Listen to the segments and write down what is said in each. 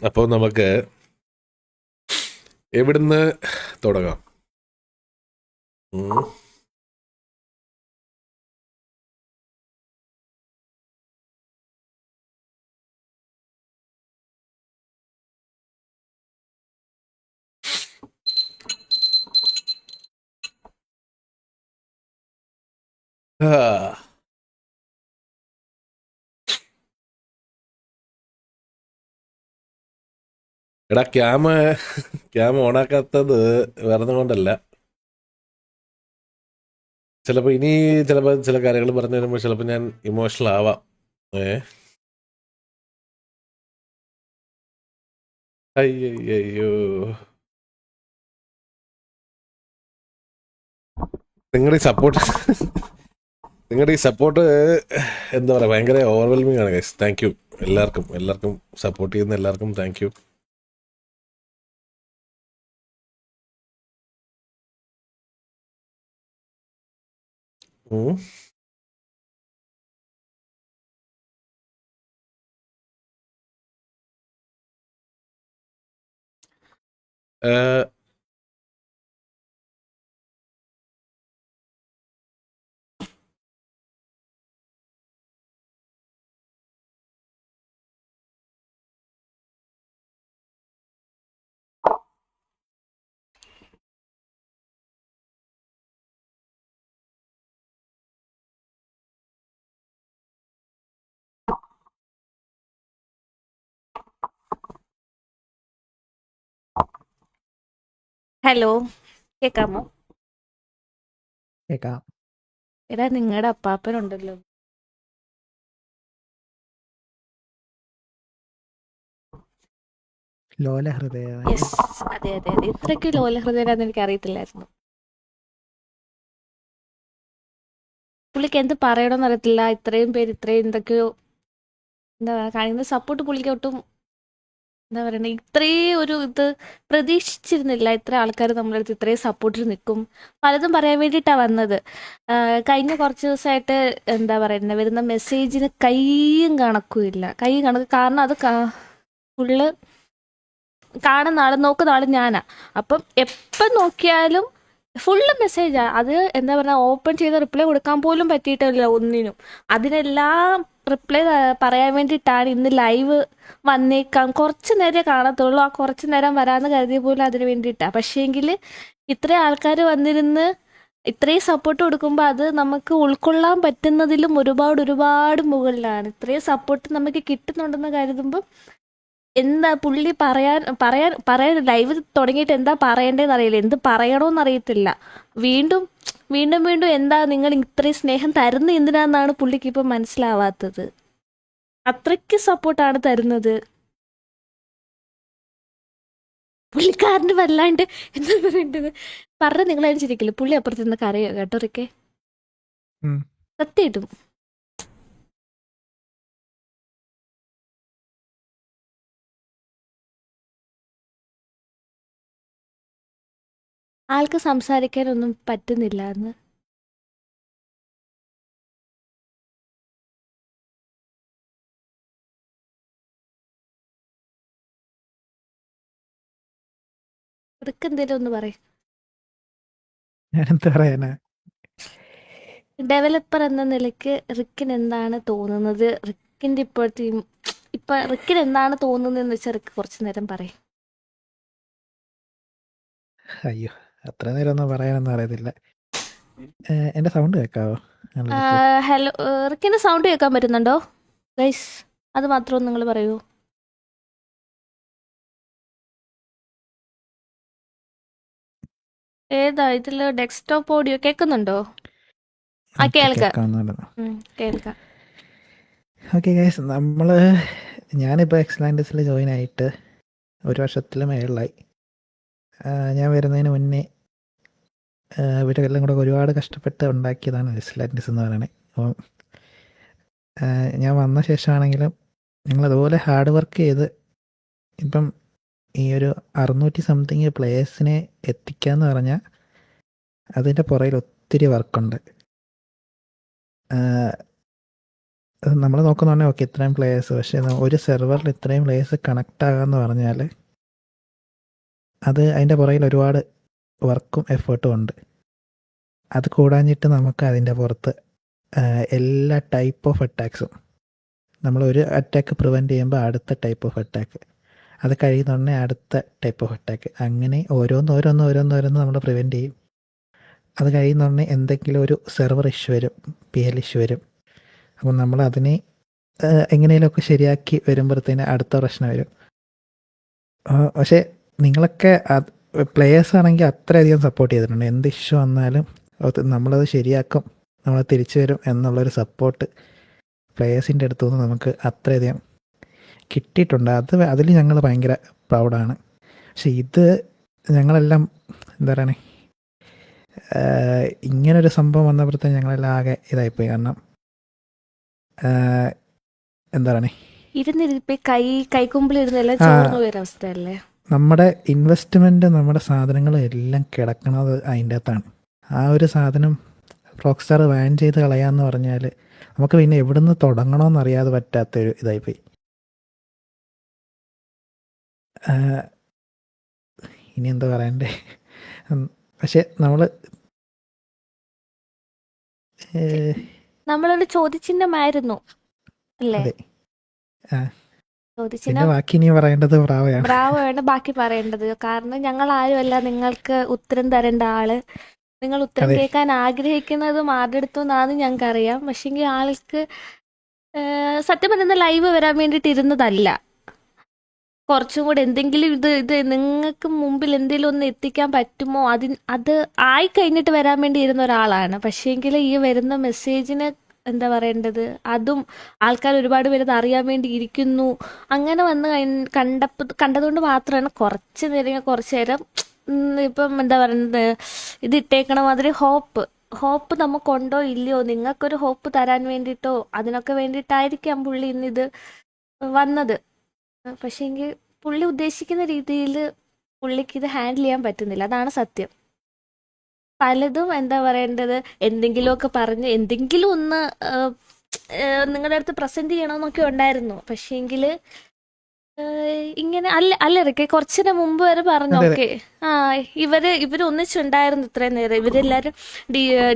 അപ്പോൾ നമുക്ക് എവിടുന്ന് തുടങ്ങാം? ഉം. ആ, എടാ ക്യാം ഓണാക്കാത്തത് വേറെ കൊണ്ടല്ല. ചിലപ്പോൾ ചില കാര്യങ്ങൾ പറഞ്ഞു തരുമ്പോൾ ചിലപ്പോൾ ഞാൻ ഇമോഷണൽ ആവാം. ഏ അയ്യോ, നിങ്ങളുടെ ഈ സപ്പോർട്ട് നിങ്ങളുടെ ഈ സപ്പോർട്ട് എന്താ പറയുക, ഭയങ്കര ഓവർവെൽമിംഗ് ആണ് ഗൈസ്. താങ്ക് യു എല്ലാവർക്കും സപ്പോർട്ട് ചെയ്യുന്ന എല്ലാവർക്കും താങ്ക് യു. ഹലോ, കേക്കാമോ? കേക്കാം. എടാ, നിങ്ങളുടെ അപ്പാപ്പനുണ്ടല്ലോ, ലോല ഹൃദയവാൻ. യെസ്, അതെ അതെ അതെ, ഇത്രയ്ക്ക് ലോലഹൃദയനാന്ന് എനിക്ക് അറിയത്തില്ലായിരുന്നു. പുള്ളിക്ക് എന്ത് പറയണമെന്ന് അറിയത്തില്ല. ഇത്രയും പേര് ഇത്രയും എന്തൊക്കെയോ എന്താ പറയുക, കാണിക്കുന്ന സപ്പോർട്ട് പുള്ളിക്ക് ഒട്ടും എന്താ പറയണേ, ഇത്രയും ഒരു ഇത് പ്രതീക്ഷിച്ചിരുന്നില്ല. ഇത്ര ആൾക്കാർ നമ്മുടെ അടുത്ത് ഇത്രയും സപ്പോർട്ടിൽ നിൽക്കും. പലതും പറയാൻ വേണ്ടിയിട്ടാണ് വന്നത്. കഴിഞ്ഞ കുറച്ച് ദിവസമായിട്ട് എന്താ പറയുന്നത്, വരുന്ന മെസ്സേജിന് കയ്യും കണക്കും ഇല്ല. കൈ കണക്ക് കാരണം അത് ഫുള്ള് കാണുന്ന ആളും നോക്കുന്ന ആളും ഞാനാ. അപ്പം എപ്പം നോക്കിയാലും ഫുള്ള് മെസ്സേജാ. അത് എന്താ പറയുക, ഓപ്പൺ ചെയ്ത് റിപ്ലൈ കൊടുക്കാൻ പോലും പറ്റിയിട്ടില്ല ഒന്നിനും. അതിനെല്ലാം റിപ്ലൈ പറയാൻ വേണ്ടിയിട്ടാണ് ഇന്ന് ലൈവ് വന്നേക്കാം. കുറച്ച് നേരമേ കാണത്തുള്ളൂ. ആ കുറച്ച് നേരം വരാമെന്ന് കരുതിയ പോലും അതിന് വേണ്ടിയിട്ടാണ്. പക്ഷേങ്കിൽ ഇത്രയും ആൾക്കാർ വന്നിരുന്ന് ഇത്രയും സപ്പോർട്ട് കൊടുക്കുമ്പോൾ അത് നമുക്ക് ഉൾക്കൊള്ളാൻ പറ്റുന്നതിലും ഒരുപാട് മുകളിലാണ്. ഇത്രയും സപ്പോർട്ട് നമുക്ക് കിട്ടുന്നുണ്ടെന്ന് കരുതുമ്പോൾ എന്താ പുള്ളി പറയാൻ പറയാൻ പറയാൻ ലൈവ് തുടങ്ങിയിട്ട് എന്താ പറയണ്ടേന്ന് അറിയില്ല, എന്ത് പറയണോന്ന് അറിയത്തില്ല. വീണ്ടും വീണ്ടും വീണ്ടും എന്താ നിങ്ങൾ ഇത്രയും സ്നേഹം തരുന്ന എന്തിനാന്നാണ് പുള്ളിക്ക് ഇപ്പം മനസ്സിലാവാത്തത്. അത്രയ്ക്ക് സപ്പോർട്ടാണ് തരുന്നത്. പുള്ളിക്കാരന് വല്ലാണ്ട് എന്താ പറയേണ്ടത് പറഞ്ഞ നിങ്ങളനുസരിക്കില്ല. പുള്ളി അപ്പുറത്ത് നിന്ന് കരയോ കേട്ടോ റിക്കെ, ഉം. സത്യമായിട്ടും. ആൾക്ക് സംസാരിക്കാനൊന്നും പറ്റുന്നില്ല എന്ന്. റിക്ക് എന്തേലും ഒന്ന് പറയും. ഞാനെന്ത് പറയാനാ? ഡെവലപ്പർ എന്ന നിലയ്ക്ക് റിക്കിന് എന്താണ് തോന്നുന്നത്? റിക്കിൻ്റെ ഇപ്പോഴത്തെ ഇപ്പം റിക്കിന് എന്താണ് തോന്നുന്നതെന്ന് വെച്ചാൽ റിക്ക് കുറച്ച് നേരം പറയും. അയ്യോ, അത്ര നേരം ഒന്നും പറയാനൊന്നും അറിയത്തില്ല. എൻ്റെ സൗണ്ട് കേൾക്കാവോ? നല്ലത്. ഹലോ, റിക്കിൻ്റെ സൗണ്ട് കേൾക്കാൻ പറ്റുന്നുണ്ടോ ഗൈസ്? അത് മാത്രം നിങ്ങൾ പറയൂ. ഏതാ ഇതിൽ ഡെസ്ക്ടോപ്പ് ഓഡിയോ കേൾക്കുന്നുണ്ടോ? ആ, എനിക്ക് കേൾക്കാം. കേൾക്കാവുന്നതാണ്. കേൾക്കാം. ഓക്കെ ഗൈസ്, ഞാനിപ്പോൾ എക്സലാൻഡസിൽ ജോയിൻ ആയിട്ട് 1 വർഷത്തിൽ മേളിലായി. ഞാൻ വരുന്നതിന് മുന്നേ ഇവരെല്ലാം കൂടെ ഒരുപാട് കഷ്ടപ്പെട്ട് ഉണ്ടാക്കിയതാണ് എക്സലാൻഡസ് എന്ന് പറയുന്നത്. അപ്പം ഞാൻ വന്ന ശേഷമാണെങ്കിലും ഞങ്ങളതുപോലെ ഹാർഡ് വർക്ക് ചെയ്ത് ഇപ്പം ഈ ഒരു 600 സംതിങ് പ്ലേയേഴ്സിനെ എത്തിക്കാന്ന് പറഞ്ഞാൽ അതിൻ്റെ പുറകിൽ ഒത്തിരി വർക്കുണ്ട്. നമ്മൾ നോക്കുന്നുണ്ടെങ്കിൽ ഓക്കെ ഇത്രയും പ്ലേയേഴ്സ്, പക്ഷേ ഒരു സെർവറിൽ ഇത്രയും പ്ലേയേഴ്സ് കണക്ട് ആകാന്ന് പറഞ്ഞാൽ അത് അതിൻ്റെ പുറകിൽ ഒരുപാട് വർക്കും എഫേർട്ടും ഉണ്ട്. അത് കൂടാഞ്ഞിട്ട് നമുക്ക് അതിൻ്റെ പുറത്ത് എല്ലാ ടൈപ്പ് ഓഫ് അറ്റാക്സും, നമ്മൾ ഒരു അറ്റാക്ക് പ്രിവെൻറ്റ് ചെയ്യുമ്പോൾ അടുത്ത ടൈപ്പ് ഓഫ് അറ്റാക്ക്, അത് കഴിയുന്നുണ്ടെങ്കിൽ അടുത്ത ടൈപ്പ് ഓഫ് അറ്റാക്ക്, അങ്ങനെ ഓരോന്ന് നമ്മൾ പ്രിവെൻറ്റ് ചെയ്യും. അത് കഴിയുന്നുണ്ടെങ്കിൽ എന്തെങ്കിലും ഒരു സെർവർ ഇഷ്യൂ വരും, PL ഇഷ്യൂ വരും. അപ്പം നമ്മൾ അതിനെ എങ്ങനെയൊക്കെ ശരിയാക്കി വരുമ്പോഴത്തേന് അടുത്ത പ്രശ്നം വരും. പക്ഷേ നിങ്ങളൊക്കെ പ്ലെയേഴ്സ് ആണെങ്കിൽ അത്രയധികം സപ്പോർട്ട് ചെയ്തിട്ടുണ്ട്. എന്ത് ഇഷ്യൂ വന്നാലും നമ്മളത് ശരിയാക്കും, നമ്മൾ തിരിച്ചു വരും എന്നുള്ളൊരു സപ്പോർട്ട് പ്ലെയേഴ്സിൻ്റെ അടുത്തു നിന്ന് നമുക്ക് അത്രയധികം കിട്ടിയിട്ടുണ്ട്. അതിൽ ഞങ്ങൾ ഭയങ്കര പ്രൗഡാണ്. പക്ഷെ ഇത് ഞങ്ങളെല്ലാം എന്താ പറയണേ, ഇങ്ങനൊരു സംഭവം വന്നപ്പോഴത്തേന് ഞങ്ങളെല്ലാം ആകെ ഇതായിപ്പോയി. കാരണം എന്താ പറയണേ, ഇരുന്നിരിപ്പി കൈക്കുമ്പിൾ ഇരുന്നെല്ലാം ചോർന്നു പോയ അവസ്ഥയല്ലേ. നമ്മുടെ ഇൻവെസ്റ്റ്മെൻറ്റ്, നമ്മുടെ സാധനങ്ങൾ എല്ലാം കിടക്കണത് അതിൻ്റെ അകത്താണ്. ആ ഒരു സാധനം റോക്സ്റ്റാർ വാൻ ചെയ്ത് കളയാന്ന് പറഞ്ഞാൽ നമുക്ക് പിന്നെ എവിടുന്ന് തുടങ്ങണമെന്ന് അറിയാതെ പറ്റാത്തൊരു ഇതായിപ്പോയി. ഇനി എന്താ പറയണ്ടേ, പക്ഷെ നമ്മളൊരു ചോദ്യചിഹ്നമായിരുന്നു അല്ലേ? അതെ. പിന്നെ ചോദ്യചിഹ്നം ബാക്കി ഇനി പറയേണ്ടത് പ്രാവയാണ്. ബ്രാവോ ആണ് ബാക്കി പറയേണ്ടത്. കാരണം ഞങ്ങൾ ആരുമല്ല നിങ്ങൾക്ക് ഉത്തരം തരേണ്ട ആള്. നിങ്ങൾ ഉത്തരം അതെ. കേൾക്കാൻ ആഗ്രഹിക്കുന്നതും ആരുടെ അടുത്തുനിന്നാന്ന് ഞങ്ങൾക്കറിയാം. പക്ഷെങ്കിൽ ആൾക്ക് സത്യം പറയുന്ന ലൈവ് വരാൻ വേണ്ടിയിട്ട് ഇരുന്നതല്ല. കുറച്ചും കൂടെ എന്തെങ്കിലും ഇത് നിങ്ങൾക്ക് മുമ്പിൽ എന്തെങ്കിലും ഒന്ന് എത്തിക്കാൻ പറ്റുമോ, അത് ആയി കഴിഞ്ഞിട്ട് വരാൻ വേണ്ടി ഇരുന്ന ഒരാളാണ്. പക്ഷേങ്കിൽ ഈ വരുന്ന മെസ്സേജിന് എന്താ പറയേണ്ടത്, അതും ആൾക്കാർ ഒരുപാട് പേര് അത് അറിയാൻ വേണ്ടി ഇരിക്കുന്നു. അങ്ങനെ വന്ന് കണ്ടതുകൊണ്ട് മാത്രമാണ് കുറച്ച് നേരം ഇപ്പം എന്താ പറയുന്നത്, ഇത് ഇട്ടേക്കണ മാതിരി ഹോപ്പ് നമുക്കുണ്ടോ ഇല്ലയോ, നിങ്ങൾക്കൊരു ഹോപ്പ് തരാൻ വേണ്ടിയിട്ടോ അതിനൊക്കെ വേണ്ടിയിട്ടായിരിക്കാം പുള്ളി ഇന്നിത് വന്നത്. പക്ഷേങ്കിൽ പുള്ളി ഉദ്ദേശിക്കുന്ന രീതിയിൽ പുള്ളിക്ക് ഇത് ഹാൻഡിൽ ചെയ്യാൻ പറ്റുന്നില്ല, അതാണ് സത്യം. പലതും എന്താ പറയേണ്ടത്, എന്തെങ്കിലുമൊക്കെ പറഞ്ഞ് എന്തെങ്കിലും ഒന്ന് നിങ്ങളുടെ അടുത്ത് പ്രസന്റ് ചെയ്യണമെന്നൊക്കെ ഉണ്ടായിരുന്നു. പക്ഷേങ്കിൽ ഇങ്ങനെ അല്ലറക്കെ കുറച്ചിന് മുമ്പ് വരെ പറഞ്ഞു അതെ, അതെ. ഓക്കെ ഇവര് ഒന്നിച്ചുണ്ടായിരുന്നു ഇത്രയും നേരം. ഇവരെല്ലാരും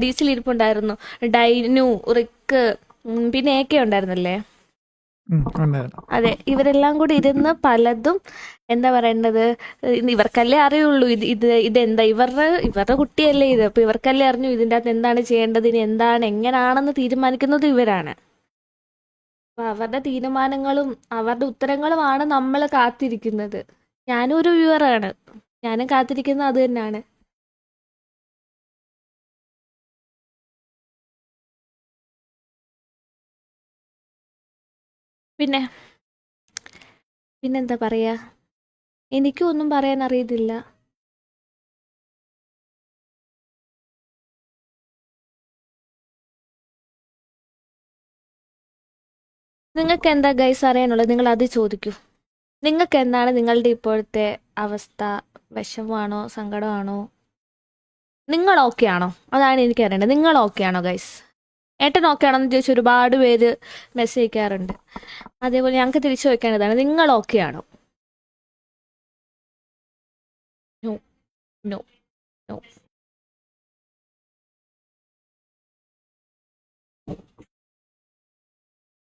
ഡീസിൽ ഇരിപ്പുണ്ടായിരുന്നു. ഡൈനു, റിക്ക്, പിന്നെ AK ഉണ്ടായിരുന്നല്ലേ. ഉണ്ടായിരുന്നു. അതെ, ഇവരെല്ലാം കൂടി ഇരുന്ന് പലതും എന്താ പറയേണ്ടത്, ഇവർക്കല്ലേ അറിയുള്ളൂ ഇതെന്താ, ഇവരുടെ കുട്ടിയല്ലേ ഇത്. അപ്പൊ ഇവർക്കല്ലേ അറിഞ്ഞു ഇതിൻ്റെ അകത്ത് എന്താണ് ചെയ്യേണ്ടത്, ഇനി എന്താണ് എങ്ങനെയാണെന്ന് തീരുമാനിക്കുന്നത് ഇവരാണ്. അപ്പൊ അവരുടെ തീരുമാനങ്ങളും അവരുടെ ഉത്തരങ്ങളുമാണ് നമ്മൾ കാത്തിരിക്കുന്നത്. ഞാനും ഒരു വ്യൂവറാണ്, ഞാനും കാത്തിരിക്കുന്നത് അത് തന്നെയാണ്. പിന്നെന്താ പറയാ, എനിക്കും ഒന്നും പറയാൻ അറിയത്തില്ല. നിങ്ങൾക്ക് എന്താ ഗൈസ് അറിയാനുള്ളത്, നിങ്ങൾ അത് ചോദിക്കൂ. നിങ്ങൾക്ക് എന്താണ് നിങ്ങളുടെ ഇപ്പോഴത്തെ അവസ്ഥ? വിഷമമാണോ, സങ്കടമാണോ, നിങ്ങൾ ഓക്കെ ആണോ? അതാണ് എനിക്ക് അറിയേണ്ടത്. നിങ്ങൾ ഓക്കെ ആണോ ഗൈസ്? ഏട്ടൻ ഓക്കെ ആണോന്ന് ചോദിച്ച് ഒരുപാട് പേര് മെസ്സേജ് അയക്കാറുണ്ട്. അതേപോലെ ഞങ്ങൾക്ക് തിരിച്ചു വയ്ക്കേണ്ടതാണ്, നിങ്ങൾ ഓക്കെ ആണോ? No no no.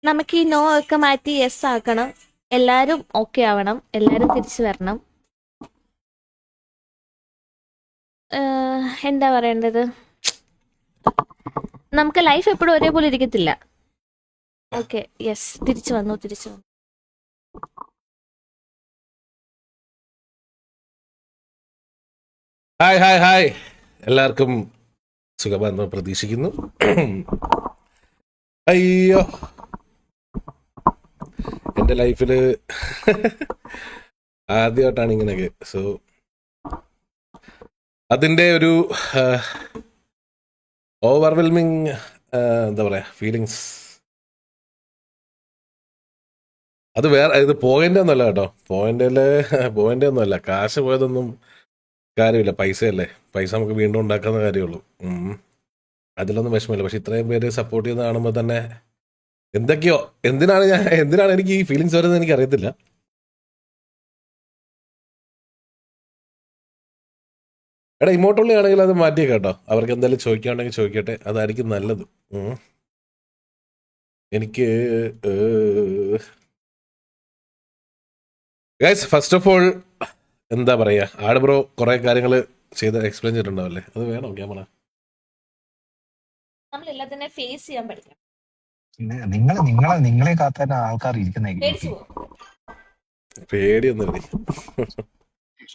നമുക്ക് ഈ നോ ഒക്കെ മാറ്റി യെസ് ആക്കണം. എല്ലാവരും ഓക്കെ ആവണം, എല്ലാവരും തിരിച്ചു വരണം. എന്താ പറയേണ്ടത്, നമുക്ക് ലൈഫ് എപ്പോഴും ഒരേപോലെ ഇരിക്കത്തില്ല. ഓക്കെ, യെസ്, തിരിച്ചു വന്നു. ഹായ് എല്ലാവർക്കും സുഖമാണെന്ന് പ്രതീക്ഷിക്കുന്നു. അയ്യോ, എൻ്റെ ലൈഫിൽ ആദ്യമായിട്ടാണ് ഇങ്ങനെയൊക്കെ. സോ അതിൻ്റെ ഒരു ഓവർവെൽമിങ് എന്താ പറയുക ഫീലിങ്സ്. അത് ഇത് പോയിന്റ് ഒന്നുമല്ല കേട്ടോ, പോയിന്റ് ഒന്നുമല്ല. കാശ് പോയതൊന്നും കാര്യമില്ല, പൈസയല്ലേ. പൈസ നമുക്ക് വീണ്ടും ഉണ്ടാക്കാവുന്ന കാര്യമുള്ളൂ. അതിലൊന്നും വിഷമമില്ല. പക്ഷെ ഇത്രയും പേര് സപ്പോർട്ട് ചെയ്യുന്ന കാണുമ്പോൾ തന്നെ എന്തൊക്കെയോ എന്തിനാണ് എനിക്ക് ഈ ഫീലിങ്സ് വരുന്നത് എനിക്ക് അറിയത്തില്ല. എടാ ഇമോട്ടുള്ളി ആണെങ്കിൽ അത് മാറ്റിയേക്കാം കേട്ടോ. അവർക്ക് എന്തായാലും ചോദിക്കുകയാണെങ്കിൽ ചോദിക്കട്ടെ, അതായിരിക്കും നല്ലത്. എനിക്ക് ഗൈസ് ഫസ്റ്റ് ഓഫ് ഓൾ എന്താ പറയാ, ആട് ബ്രോ കുറെ കാര്യങ്ങൾ ചെയ്ത് എക്സ്പ്ലെയിൻ ചെയ്തിട്ടുണ്ടാവല്ലേ, അത് വേണോ ക്യാമറ? നമ്മൾ എല്ലാത്തിനെയും ഫേസ് ചെയ്യാൻ പഠിക്കണം. നിങ്ങളെ കാത്താൻ ആൾക്കാർ ഇരിക്കുന്ന പേടിച്ചു പോകും. പേടിയൊന്നുമില്ല.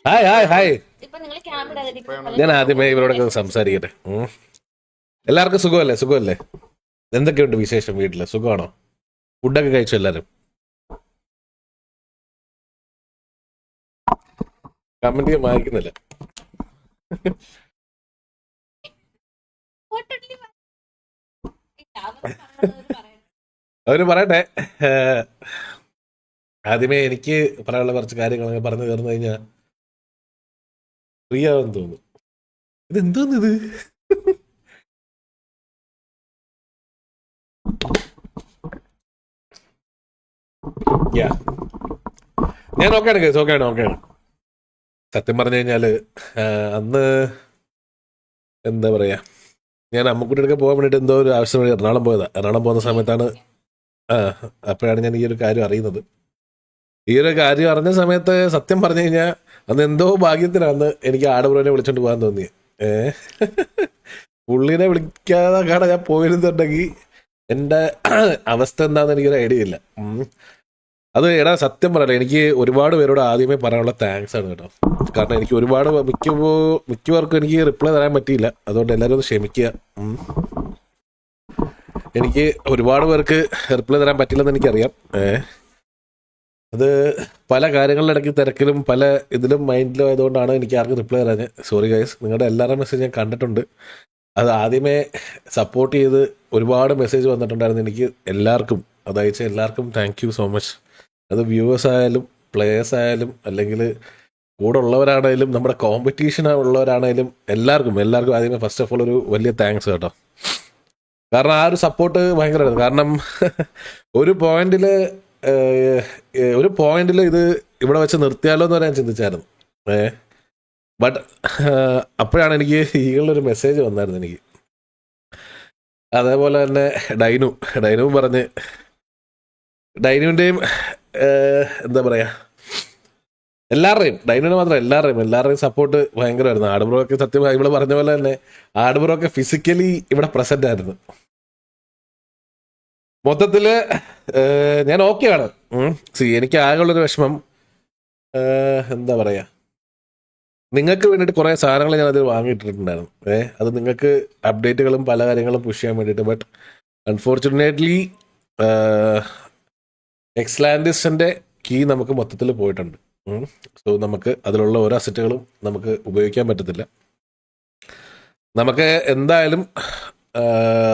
ഹായ്. ഇപ്പൊ നിങ്ങൾ ക്യാമറ ഞാൻ ആദ്യമേ ഇവരോടൊക്കെ സംസാരിക്കട്ടെ. എല്ലാവർക്കും സുഖമല്ലേ? എന്തൊക്കെയുണ്ട് വിശേഷം? വീട്ടില് സുഖമാണോ? ഫുഡൊക്കെ കഴിച്ചു എല്ലാരും? കമന്റ് ചെയ്യാൻ വായിക്കുന്നില്ല. അവര് പറയട്ടെ. ആദ്യമേ എനിക്ക് പറയാനുള്ള കുറച്ച് കാര്യങ്ങളൊക്കെ പറഞ്ഞു തീർന്നു കഴിഞ്ഞാൽ ഫ്രീ ആവെന്ന് തോന്നുന്നു. ഇതെന്തോന്നിത്? ഞാൻ ഓക്കെയാണ് കേസ്, ഓക്കെയാണ്. സത്യം പറഞ്ഞു കഴിഞ്ഞാല് അന്ന് എന്താ പറയാ, ഞാൻ അമ്മക്കുട്ടിയൊക്കെ പോകാൻ വേണ്ടിട്ട് എന്തോ ഒരു ആവശ്യം വേണ്ടി എറണാകുളം പോയതാ. എറണാകുളം പോകുന്ന സമയത്താണ് അപ്പോഴാണ് ഞാൻ ഈ ഒരു കാര്യം അറിയുന്നത്. ഈ ഒരു കാര്യം അറിഞ്ഞ സമയത്ത് സത്യം പറഞ്ഞു കഴിഞ്ഞാൽ അന്ന് എന്തോ ഭാഗ്യത്തിനാന്ന് എനിക്ക് ആടുപുറനെ വിളിച്ചോണ്ട് പോകാൻ തോന്നിയത്. പുള്ളിനെ വിളിക്കാതെ കാണാൻ ഞാൻ പോയിരുന്നുണ്ടെങ്കിൽ എൻ്റെ അവസ്ഥ എന്താണെന്ന് എനിക്കൊരു ഐഡിയ ഇല്ല. അത് എടാ സത്യം പറയട്ടെ, എനിക്ക് ഒരുപാട് പേരോട് ആദ്യമേ പറയാനുള്ള താങ്ക്സ് ആണ് കേട്ടോ. കാരണം എനിക്ക് ഒരുപാട് മിക്കവർക്കും എനിക്ക് റിപ്ലൈ തരാൻ പറ്റിയില്ല. അതുകൊണ്ട് എല്ലാവരും ഒന്ന് ക്ഷമിക്കുക. എനിക്ക് ഒരുപാട് പേർക്ക് റിപ്ലൈ തരാൻ പറ്റില്ലെന്ന് എനിക്കറിയാം. അത് പല കാര്യങ്ങളുടെ ഇടയ്ക്ക് തിരക്കിലും പല ഇതിലും മൈൻഡിലും ആയതുകൊണ്ടാണ് എനിക്ക് ആർക്കും റിപ്ലൈ തരാഞ്ഞത്. Sorry guys. നിങ്ങളുടെ എല്ലാവരുടെ മെസ്സേജ് ഞാൻ കണ്ടിട്ടുണ്ട്. അത് ആദ്യമേ സപ്പോർട്ട് ചെയ്ത് ഒരുപാട് മെസ്സേജ് വന്നിട്ടുണ്ടായിരുന്നു എനിക്ക്. എല്ലാവർക്കും അതയച്ച എല്ലാവർക്കും താങ്ക് യു സോ മച്ച്. അത് വ്യൂവേഴ്സ് ആയാലും പ്ലേയേഴ്സ് ആയാലും അല്ലെങ്കിൽ കൂടെ ഉള്ളവരാണേലും നമ്മുടെ കോമ്പറ്റീഷൻ ഉള്ളവരാണേലും എല്ലാവർക്കും ആദ്യമേ ഫസ്റ്റ് ഓഫ് ഓൾ ഒരു വലിയ താങ്ക്സ് കേട്ടോ. കാരണം ആ ഒരു സപ്പോർട്ട് ഭയങ്കരമായിരുന്നു. കാരണം ഒരു പോയിന്റിൽ ഇത് ഇവിടെ വെച്ച് നിർത്തിയാലോ എന്ന് പറയാൻ ചിന്തിച്ചായിരുന്നു. ബട്ട് അപ്പോഴാണ് എനിക്ക് ഈകളുടെ ഒരു മെസ്സേജ് വന്നായിരുന്നു എനിക്ക്. അതേപോലെ തന്നെ ഡൈനു പറഞ്ഞ് ഡൈനുവിൻ്റെയും എന്താ പറയാ എല്ലാവരുടെയും, ഡൈനുവിനെ മാത്രം എല്ലാവരുടെയും സപ്പോർട്ട് ഭയങ്കരമായിരുന്നു. ആടുപുറമൊക്കെ സത്യം ഇവിടെ പറഞ്ഞ പോലെ തന്നെ ആടുപുറമൊക്കെ ഫിസിക്കലി ഇവിടെ പ്രസന്റ് ആയിരുന്നു. മൊത്തത്തില് ഞാൻ ഓക്കെയാണ്. എനിക്ക് ആകെയുള്ളൊരു വിഷമം എന്താ പറയാ, നിങ്ങൾക്ക് വേണ്ടിയിട്ട് കുറേ സാധനങ്ങൾ ഞാൻ അതിൽ വാങ്ങിയിട്ടിട്ടുണ്ടായിരുന്നു. അത് നിങ്ങൾക്ക് അപ്ഡേറ്റുകളും പല കാര്യങ്ങളും പുഷ് ചെയ്യാൻ വേണ്ടിയിട്ട്. ബട്ട് അൺഫോർച്ചുനേറ്റ്ലി എക്സ്ലാൻഡിസിന്റെ കീ നമുക്ക് മൊത്തത്തിൽ പോയിട്ടുണ്ട്. സോ നമുക്ക് അതിലുള്ള ഓരോ അസറ്റുകളും നമുക്ക് ഉപയോഗിക്കാൻ പറ്റത്തില്ല. നമുക്ക് എന്തായാലും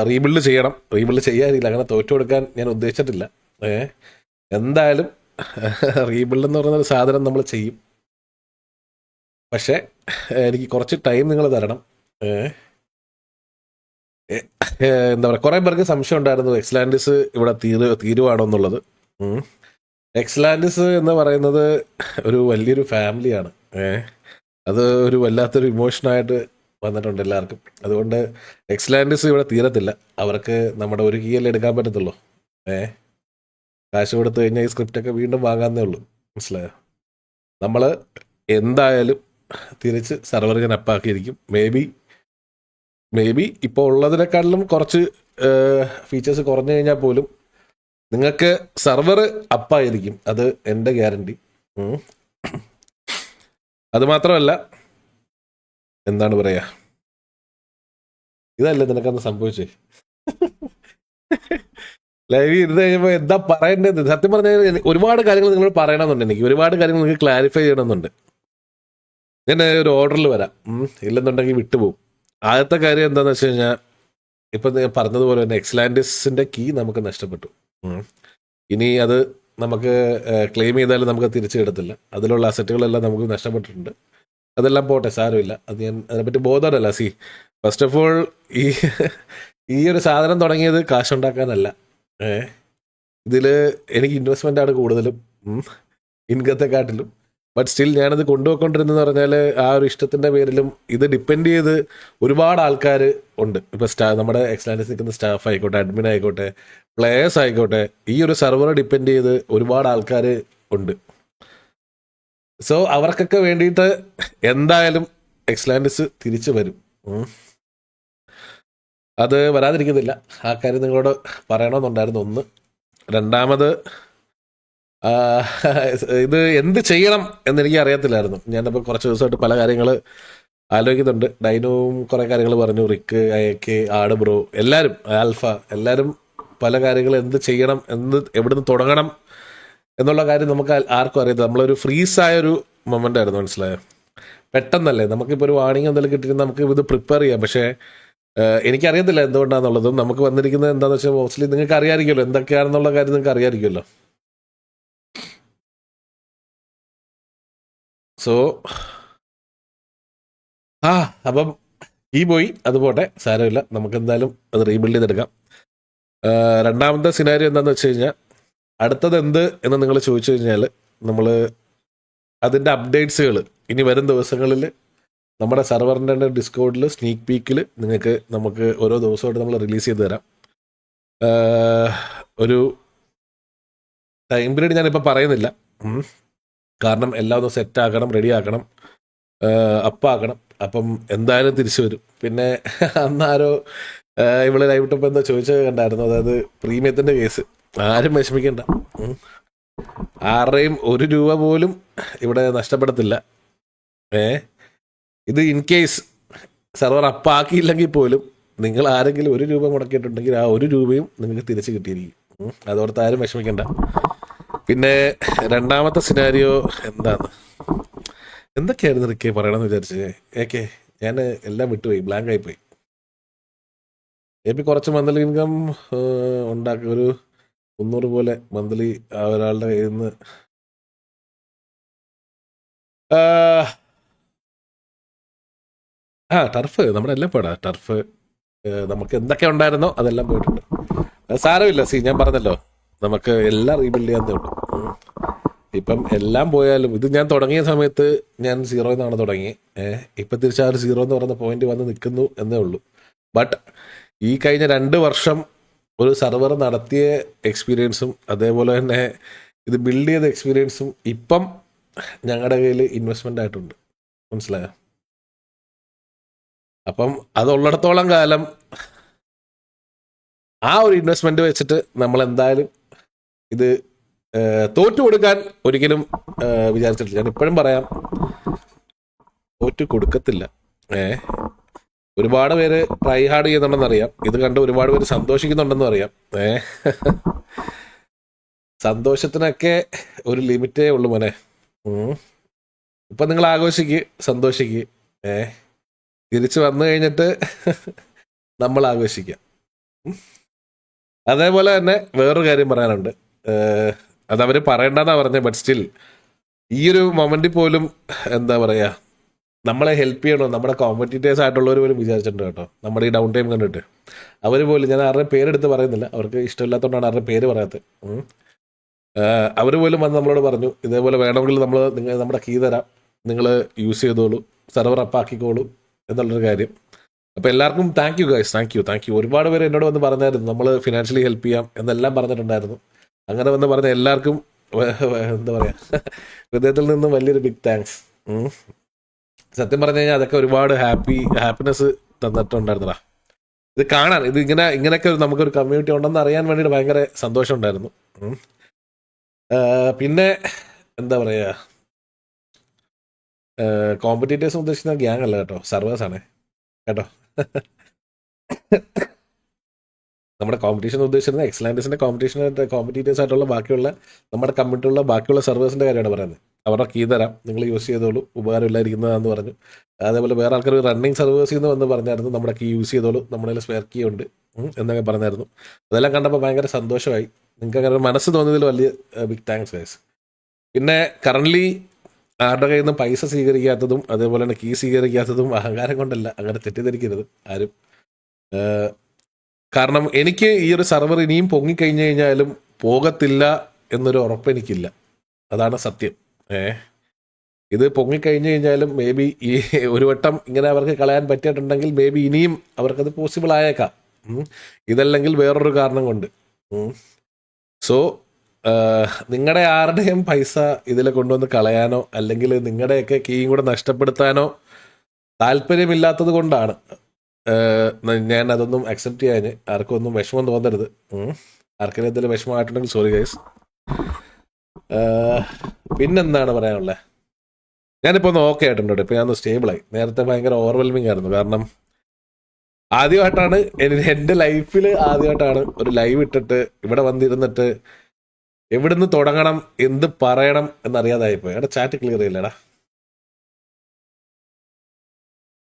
റീബിൽഡ് ചെയ്യണം. റീബിൽഡ് ചെയ്യാനില്ല, അങ്ങനെ തോറ്റു കൊടുക്കാൻ ഞാൻ ഉദ്ദേശിച്ചിട്ടില്ല. എന്തായാലും റീബിൽഡ് എന്ന് പറയുന്ന ഒരു സാധനം നമ്മൾ ചെയ്യും. പക്ഷെ എനിക്ക് കുറച്ച് ടൈം നിങ്ങൾ തരണം. എന്താ പറയുക, കുറേ പേർക്ക് സംശയം ഉണ്ടായിരുന്നു എക്സ്ലാൻഡിസ് ഇവിടെ തീരുവാണോ എന്നുള്ളത്. എക്സ്ലാൻഡിസ് എന്ന് പറയുന്നത് ഒരു വലിയൊരു ഫാമിലിയാണ്. അത് ഒരു വല്ലാത്തൊരു ഇമോഷനായിട്ട് വന്നിട്ടുണ്ട് എല്ലാവർക്കും. അതുകൊണ്ട് എക്സ്ലാൻഡിസ് ഇവിടെ തീരത്തില്ല. അവർക്ക് നമ്മുടെ ഒരു കീയല്ലേ എടുക്കാൻ പറ്റത്തുള്ളൂ. കാശ് കൊടുത്തു കഴിഞ്ഞാൽ ഈ സ്ക്രിപ്റ്റൊക്കെ വീണ്ടും വാങ്ങാന്നേ ഉള്ളൂ. മനസ്സിലായോ? നമ്മൾ എന്തായാലും തിരിച്ച് സർവർ ഞാൻ അപ്പാക്കിയിരിക്കും. മേ ബി ഇപ്പോൾ ഉള്ളതിനെക്കാട്ടിലും കുറച്ച് ഫീച്ചേഴ്സ് കുറഞ്ഞു കഴിഞ്ഞാൽ പോലും നിങ്ങൾക്ക് സർവർ അപ്പായിരിക്കും. അത് എൻ്റെ ഗ്യാരണ്ടി. അതുമാത്രമല്ല, എന്താണ് പറയാ, ഇതല്ലേ നിനക്കന്ന് സംഭവിച്ചേ. ലൈവ് ഇരുന്ന് കഴിയുമ്പോൾ എന്താ പറയേണ്ടത്? സത്യം പറഞ്ഞാൽ ഒരുപാട് കാര്യങ്ങൾ നിങ്ങൾ പറയണമെന്നുണ്ട്. എനിക്ക് ഒരുപാട് കാര്യങ്ങൾ നിങ്ങൾക്ക് ക്ലാരിഫൈ ചെയ്യണമെന്നുണ്ട്. ഞാൻ ഒരു ഓർഡറിൽ വരാം, ഇല്ലെന്നുണ്ടെങ്കിൽ വിട്ടുപോകും. ആദ്യത്തെ കാര്യം എന്താണെന്ന് വെച്ച് കഴിഞ്ഞാൽ, ഇപ്പം ഞാൻ പറഞ്ഞതുപോലെ തന്നെ എക്സ്ലാൻഡിസിൻ്റെ കീ നമുക്ക് നഷ്ടപ്പെട്ടു. ഇനി അത് നമുക്ക് ക്ലെയിം ചെയ്താലും നമുക്ക് തിരിച്ചു കിട്ടത്തില്ല. അതിലുള്ള അസറ്റുകളെല്ലാം നമുക്ക് നഷ്ടപ്പെട്ടിട്ടുണ്ട്. അതെല്ലാം പോട്ടെ, സാരമില്ല. അത് ഞാൻ അതിനെപ്പറ്റി ബോധമല്ല. ഫസ്റ്റ് ഓഫ് ഓൾ ഈ ഒരു സാധനം തുടങ്ങിയത് കാശുണ്ടാക്കാനല്ല. ഇതിൽ എനിക്ക് ഇൻവെസ്റ്റ്മെൻ്റ് ആണ് കൂടുതലും ഇൻകത്തെക്കാട്ടിലും. ബട്ട് സ്റ്റിൽ ഞാനത് കൊണ്ടുപോയിക്കൊണ്ടിരുന്നതെന്ന് പറഞ്ഞാൽ ആ ഒരു ഇഷ്ടത്തിൻ്റെ പേരിലും ഇത് ഡിപ്പെൻഡ് ചെയ്ത് ഒരുപാട് ആൾക്കാർ ഉണ്ട്. ഇപ്പോൾ നമ്മുടെ എക്സലൻസ് നിൽക്കുന്ന സ്റ്റാഫ് ആയിക്കോട്ടെ, അഡ്മിൻ ആയിക്കോട്ടെ, പ്ലേയേഴ്സ് ആയിക്കോട്ടെ, ഈ ഒരു സെർവറെ ഡിപ്പെൻഡ് ചെയ്ത് ഒരുപാട് ആൾക്കാർ ഉണ്ട്. സോ അവർക്കൊക്കെ വേണ്ടിയിട്ട് എന്തായാലും എക്സലാൻഡിസ് തിരിച്ചു വരും. അത് വരാതിരിക്കുന്നില്ല. ആ കാര്യം നിങ്ങളോട് പറയണമെന്നുണ്ടായിരുന്നു. ഒന്ന്. രണ്ടാമത്, ഇത് എന്ത് ചെയ്യണം എന്നെനിക്ക് അറിയത്തില്ലായിരുന്നു. ഞാനപ്പോൾ കുറച്ച് ദിവസമായിട്ട് പല കാര്യങ്ങൾ ആലോചിക്കുന്നുണ്ട്. ഡൈനോവും കുറേ കാര്യങ്ങൾ പറഞ്ഞു, റിക്ക്, അയക്ക്, ആട് ബ്രോ, എല്ലാവരും, ആൽഫ, എല്ലാവരും പല കാര്യങ്ങൾ എന്ത് ചെയ്യണം, എവിടുന്ന് തുടങ്ങണം എന്നുള്ള കാര്യം നമുക്ക് ആർക്കും അറിയത്തില്ല. നമ്മളൊരു ഫ്രീസായൊരു മൊമെൻ്റ് ആയിരുന്നു, മനസ്സിലായോ? പെട്ടെന്നല്ലേ നമുക്കിപ്പോൾ ഒരു വാണിംഗ് എന്തെങ്കിലും കിട്ടിയിരുന്ന നമുക്ക് ഇത് പ്രിപ്പയർ ചെയ്യാം. പക്ഷേ എനിക്കറിയത്തില്ല എന്തുകൊണ്ടാണെന്നുള്ളതും. നമുക്ക് വന്നിരിക്കുന്നത് എന്താണെന്ന് വെച്ചാൽ മോസ്റ്റ്ലി നിങ്ങൾക്ക് അറിയാമായിരിക്കുമല്ലോ എന്തൊക്കെയാണെന്നുള്ള കാര്യം നിങ്ങൾക്ക് അറിയാമായിരിക്കുമല്ലോ. സോ അപ്പം പോയി അത് പോട്ടെ, സാരമില്ല, നമുക്ക് എന്തായാലും അത് റീബിൽഡ് ചെയ്തെടുക്കാം. രണ്ടാമത്തെ സിനാരിയോ എന്താണെന്ന് വെച്ച് കഴിഞ്ഞാൽ, അടുത്തത് എന്ത് എന്ന് നിങ്ങൾ ചോദിച്ചു കഴിഞ്ഞാൽ, നമ്മൾ അതിൻ്റെ അപ്ഡേറ്റ്സുകൾ ഇനി വരും ദിവസങ്ങളിൽ നമ്മുടെ സെർവറിൻ്റെ ഡിസ്കോഡിൽ സ്നീക്ക് പീക്കിൽ നമുക്ക് ഓരോ ദിവസമായിട്ട് നമ്മൾ റിലീസ് ചെയ്ത് തരാം. ഒരു ടൈം പീരീഡ് ഞാനിപ്പോൾ പറയുന്നില്ല, കാരണം എല്ലാം ഒന്ന് സെറ്റാക്കണം, റെഡി ആക്കണം, അപ്പാക്കണം. അപ്പം എന്തായാലും തിരിച്ചു വരും. പിന്നെ അന്നാരോ ഇവിടെ ലൈവ് ഇട്ടപ്പോൾ എന്താ ചോദിച്ചത് കണ്ടായിരുന്നു, അതായത് പ്രീമിയത്തിൻ്റെ കേസ്. ആരും വിഷമിക്കണ്ട, ആരുടെയും ₹1 പോലും ഇവിടെ നഷ്ടപ്പെടത്തില്ല. ഇത് ഇൻ കേസ് സെർവർ അപ്പാക്കിയില്ലെങ്കിൽ പോലും നിങ്ങൾ ആരെങ്കിലും ₹1 മുടക്കിയിട്ടുണ്ടെങ്കിൽ ആ ₹1 നിങ്ങൾക്ക് തിരിച്ച് കിട്ടിയിരിക്കും. അതോർത്ത് ആരും വിഷമിക്കണ്ട. പിന്നെ രണ്ടാമത്തെ സിനാരിയോ എന്തൊക്കെയായിരുന്നു റിക്കെ പറയണമെന്ന് വിചാരിച്ചേ? ഞാൻ എല്ലാം വിട്ടുപോയി, ബ്ലാങ്ക് ആയിപ്പോയി. കുറച്ച് മന്ത്ലി ഇൻകം ഉണ്ടാക്കി, ഒരു 300 പോലെ മന്ത്ലി ഒരാളുടെ കയ്യിൽ നിന്ന്. ടർഫ് നമ്മുടെ എല്ലാം പോയിടാ. ടർഫ് നമുക്ക് എന്തൊക്കെ ഉണ്ടായിരുന്നോ അതെല്ലാം പോയിട്ടുണ്ട്. സാരമില്ല, ഞാൻ പറഞ്ഞല്ലോ നമുക്ക് എല്ലാം റീബിൽഡ് ചെയ്യാന്നേ ഉള്ളൂ. ഇപ്പം എല്ലാം പോയാലും, ഇത് ഞാൻ തുടങ്ങിയ സമയത്ത് ഞാൻ 0 എന്നാണ് തുടങ്ങി. ഇപ്പം തിരിച്ച് ആ ഒരു 0 എന്ന് പറയുന്ന പോയിന്റ് വന്ന് നിൽക്കുന്നു എന്നേ ഉള്ളൂ. ബട്ട് ഈ കഴിഞ്ഞ 2 വർഷം ഒരു സെർവർ നടത്തിയ എക്സ്പീരിയൻസും അതേപോലെ തന്നെ ഇത് ബിൽഡ് ചെയ്ത എക്സ്പീരിയൻസും ഇപ്പം ഞങ്ങളുടെ കയ്യിൽ ഇൻവെസ്റ്റ്മെൻ്റ് ആയിട്ടുണ്ട്, മനസ്സിലായോ? അപ്പം അതുള്ളിടത്തോളം കാലം ആ ഒരു ഇൻവെസ്റ്റ്മെൻറ്റ് വെച്ചിട്ട് നമ്മൾ എന്തായാലും ഇത് തോറ്റു കൊടുക്കാൻ ഒരിക്കലും വിചാരിച്ചിട്ടില്ല. ഞാൻ ഇപ്പോഴും പറയാം, തോറ്റു കൊടുക്കത്തില്ല. ഒരുപാട് പേര് ട്രൈ ഹാർഡ് ചെയ്യുന്നുണ്ടെന്ന് അറിയാം. ഇത് കണ്ട് ഒരുപാട് പേര് സന്തോഷിക്കുന്നുണ്ടെന്നും അറിയാം. സന്തോഷത്തിനൊക്കെ ഒരു ലിമിറ്റേ ഉള്ളൂ മോനെ. ഇപ്പം നിങ്ങൾ സന്തോഷിക്കുക. തിരിച്ചു വന്നു കഴിഞ്ഞിട്ട് നമ്മൾ ആഘോഷിക്കാം. അതേപോലെ തന്നെ വേറൊരു കാര്യം പറയാനുണ്ട്. അതവർ പറയണ്ടെന്നാണ് പറഞ്ഞത്. ബട്ട് സ്റ്റിൽ ഈ ഒരു മൊമെന്റിൽ പോലും എന്താ പറയുക, നമ്മളെ ഹെൽപ്പ് ചെയ്യണോ നമ്മുടെ കോമ്പറ്റീറ്റേഴ്സ് ആയിട്ടുള്ളവർ പോലും വിചാരിച്ചിട്ടുണ്ട് കേട്ടോ. നമ്മുടെ ഈ ഡൗൺ ടൈം കണ്ടിട്ട് അവർ പോലും, ഞാൻ ആരുടെ പേരെടുത്ത് പറയുന്നില്ല, അവർക്ക് ഇഷ്ടമില്ലാത്തതുകൊണ്ടാണ് ആരുടെ പേര് പറയാത്തത്. അവർ പോലും വന്ന് നമ്മളോട് പറഞ്ഞു, ഇതേപോലെ വേണമെങ്കിൽ നമ്മുടെ കീ തരാം, നിങ്ങൾ യൂസ് ചെയ്തോളൂ, സെർവർ അപ്പാക്കിക്കോളൂ എന്നുള്ളൊരു കാര്യം. അപ്പോൾ എല്ലാവർക്കും thank you guys, thank you. ഒരുപാട് പേര് എന്നോട് വന്ന് പറഞ്ഞായിരുന്നു നമ്മൾ ഫിനാൻഷ്യലി ഹെൽപ്പ് ചെയ്യാം എന്നെല്ലാം പറഞ്ഞിട്ടുണ്ടായിരുന്നു. അങ്ങനെ വന്ന് പറഞ്ഞ എല്ലാവർക്കും എന്താ പറയുക, ഹൃദയത്തിൽ നിന്നും വലിയൊരു ബിഗ് താങ്ക്സ്. സത്യം പറഞ്ഞു കഴിഞ്ഞാൽ അതൊക്കെ ഒരുപാട് ഹാപ്പിനെസ് തന്നിട്ടുണ്ടായിരുന്നടാ. ഇത് കാണാൻ, ഇത് ഇങ്ങനെയൊക്കെ നമുക്കൊരു കമ്മ്യൂണിറ്റി ഉണ്ടെന്ന് അറിയാൻ വേണ്ടിയിട്ട് ഭയങ്കര സന്തോഷം ഉണ്ടായിരുന്നു. പിന്നെ എന്താ പറയുക, കോമ്പറ്റീറ്റേഴ്സ് ഉദ്ദേശിക്കുന്ന ഗ്യാങ് അല്ല കേട്ടോ, സർവേഴ്സാണ് കേട്ടോ. നമ്മുടെ കോമ്പറ്റീഷൻ ഉദ്ദേശിക്കുന്നത് എക്സലാൻഡസിൻ്റെ കോമ്പറ്റീറ്റേഴ്സ് ആയിട്ടുള്ള ബാക്കിയുള്ള നമ്മുടെ കമ്മ്യൂണിറ്റിയുള്ള ബാക്കിയുള്ള സർവേഴ്സിൻ്റെ കാര്യമാണ് പറയുന്നത്. അവരുടെ കീ തരാം, നിങ്ങൾ യൂസ് ചെയ്തോളൂ, ഉപകാരമില്ലായിരിക്കുന്നതാണെന്ന് പറഞ്ഞു. അതേപോലെ വേറെ ആൾക്കാർ റണ്ണിങ് സർവേഴ്സിൽ നിന്ന് വന്ന് പറഞ്ഞായിരുന്നു നമ്മുടെ കീ യൂസ് ചെയ്തോളൂ, നമ്മുടെ സ്പെയർ കീ ഉണ്ട് എന്നൊക്കെ പറഞ്ഞായിരുന്നു. അതെല്ലാം കണ്ടപ്പോൾ ഭയങ്കര സന്തോഷമായി. നിങ്ങൾക്ക് അങ്ങനെ മനസ്സ് തോന്നിയതിൽ വലിയ ബിഗ് താങ്ക്സ് ഗൈസ്. പിന്നെ കറൻ്റ്ലി ആരുടെ കയ്യിൽ നിന്ന് പൈസ സ്വീകരിക്കാത്തതും അതേപോലെ തന്നെ കീ സ്വീകരിക്കാത്തതും അഹങ്കാരം കൊണ്ടല്ല, അങ്ങനെ തെറ്റിദ്ധരിക്കരുത് ആരും. കാരണം എനിക്ക് ഈ ഒരു സെർവർ ഇനിയും പൊങ്ങിക്കഴിഞ്ഞു കഴിഞ്ഞാലും പോകത്തില്ല എന്നൊരു ഉറപ്പ് എനിക്കില്ല. അതാണ് സത്യം. ഇത് പൊങ്ങിക്കഴിഞ്ഞു കഴിഞ്ഞാലും മേ ബി ഈ ഒരു വട്ടം ഇങ്ങനെ അവർക്ക് കളയാൻ പറ്റിയിട്ടുണ്ടെങ്കിൽ മേ ബി ഇനിയും അവർക്കത് പോസിബിൾ ആയേക്കാം. ഇതല്ലെങ്കിൽ വേറൊരു കാരണം കൊണ്ട്. സോ നിങ്ങളുടെ ആരുടെയും പൈസ ഇതിൽ കൊണ്ടുവന്ന് കളയാനോ അല്ലെങ്കിൽ നിങ്ങളുടെയൊക്കെ കീയും കൂടെ നഷ്ടപ്പെടുത്താനോ താല്പര്യമില്ലാത്തത് കൊണ്ടാണ് ഞാൻ അതൊന്നും അക്സെപ്റ്റ് ചെയ്യാൻ. ആർക്കും ഒന്നും വിഷമം തോന്നരുത്. ആർക്കെങ്കിലും എന്തെങ്കിലും വിഷമമായിട്ടുണ്ടെങ്കിൽ സോറി ഗൈസ്. പിന്നെന്താണ് പറയാനുള്ളത്? ഞാനിപ്പോൾ ഒന്ന് ഓക്കെ ആയിട്ടുണ്ട്. ഇപ്പോൾ ഞാനൊന്ന് സ്റ്റേബിളായി. നേരത്തെ ഭയങ്കര ഓവർവെൽമിങ് ആയിരുന്നു. കാരണം ആദ്യമായിട്ടാണ് എൻ്റെ ലൈഫിൽ ആദ്യമായിട്ടാണ് ഒരു ലൈവ് ഇട്ടിട്ട് ഇവിടെ വന്നിരുന്നിട്ട് എവിടുന്ന് തുടങ്ങണം എന്ത് പറയണം എന്നറിയാതായിപ്പോയി. എടാ ചാറ്റ് ക്ലിയർ ചെയ്യില്ലടാ.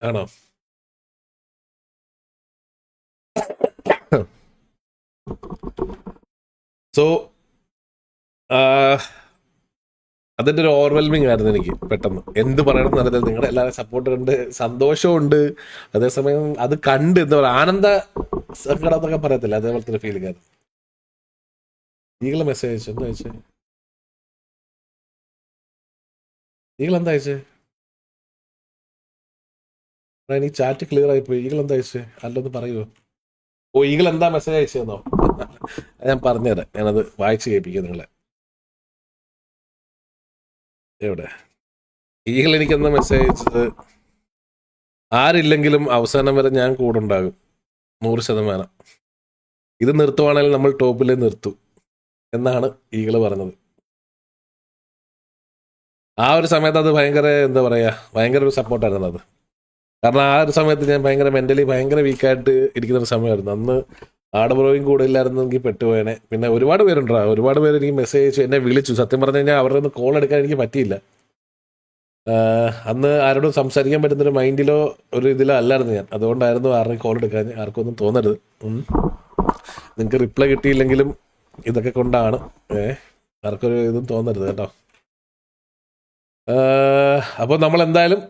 ആണോ? സോ അതിൻ്റെ ഒരു ഓവർവെൽമിങ് ആയിരുന്നു എനിക്ക്. പെട്ടെന്ന് എന്ത് പറയണം എന്നറിയാതെ നിങ്ങളുടെ എല്ലാവരും സപ്പോർട്ട് കണ്ട് സന്തോഷമുണ്ട്. അതേസമയം അത് കണ്ട് എന്താ പറയുക, ആനന്ദ സങ്കടം എന്നൊക്കെ പറയത്തില്ല, അതേപോലത്തെ ഒരു ഫീലിംഗ് ആയിരുന്നു. ഈകളെ മെസ്സേജ് അയച്ചു. എന്താ അയച്ചേ? ഈകൾ എന്താ അയച്ചേ? ഈ ചാറ്റ് ക്ലിയർ ആയിപ്പോയി. ഈകൾ എന്താ അയച്ചേ? അല്ലൊന്ന് പറയുമോ? ഓ, ഈകൾ എന്താ മെസ്സേജ് അയച്ചതെന്നോ? ഞാൻ പറഞ്ഞുതരാം. ഞാനത് വായിച്ച് കേൾപ്പിക്കാം നിങ്ങളെ. എവിടെ ഈകൾ എനിക്കെന്താ മെസ്സേജ് അയച്ചത്? ആരില്ലെങ്കിലും അവസാനം വരെ ഞാൻ കൂടെ ഉണ്ടാകും 100%. ഇത് നിർത്തുവാണെങ്കിൽ നമ്മൾ ടോപ്പിലേ നിർത്തൂ എന്നാണ് ഈകള് പറഞ്ഞത്. ആ ഒരു സമയത്ത് അത് ഭയങ്കര എന്താ പറയുക, ഭയങ്കര ഒരു സപ്പോർട്ടായിരുന്നു അത്. കാരണം ആ ഒരു സമയത്ത് ഞാൻ ഭയങ്കര മെൻ്റലി ഭയങ്കര വീക്കായിട്ട് ഇരിക്കുന്ന ഒരു സമയമായിരുന്നു. അന്ന് ആടബ്രോയും കൂടെ ഇല്ലായിരുന്നെങ്കിൽ പെട്ടുപോയനെ. പിന്നെ ഒരുപാട് പേരുണ്ടാ, ഒരുപാട് പേര് എനിക്ക് മെസ്സേജ് അയച്ചു, എന്നെ വിളിച്ചു. സത്യം പറഞ്ഞു കഴിഞ്ഞാൽ അവരുടെ ഒന്ന് കോൾ എടുക്കാൻ എനിക്ക് പറ്റിയില്ല. അന്ന് ആരോടും സംസാരിക്കാൻ പറ്റുന്നൊരു മൈൻഡിലോ ഒരു ഇതിലോ അല്ലായിരുന്നു ഞാൻ. അതുകൊണ്ടായിരുന്നു ആരുടെയും കോൾ എടുക്കാൻ. ആർക്കും ഒന്നും തോന്നരുത്. നിങ്ങൾക്ക് റിപ്ലൈ കിട്ടിയില്ലെങ്കിലും ഇതൊക്കെ കൊണ്ടാണ്. ആർക്കൊരു ഇതും തോന്നരുത് കേട്ടോ. അപ്പോൾ നമ്മളെന്തായാലും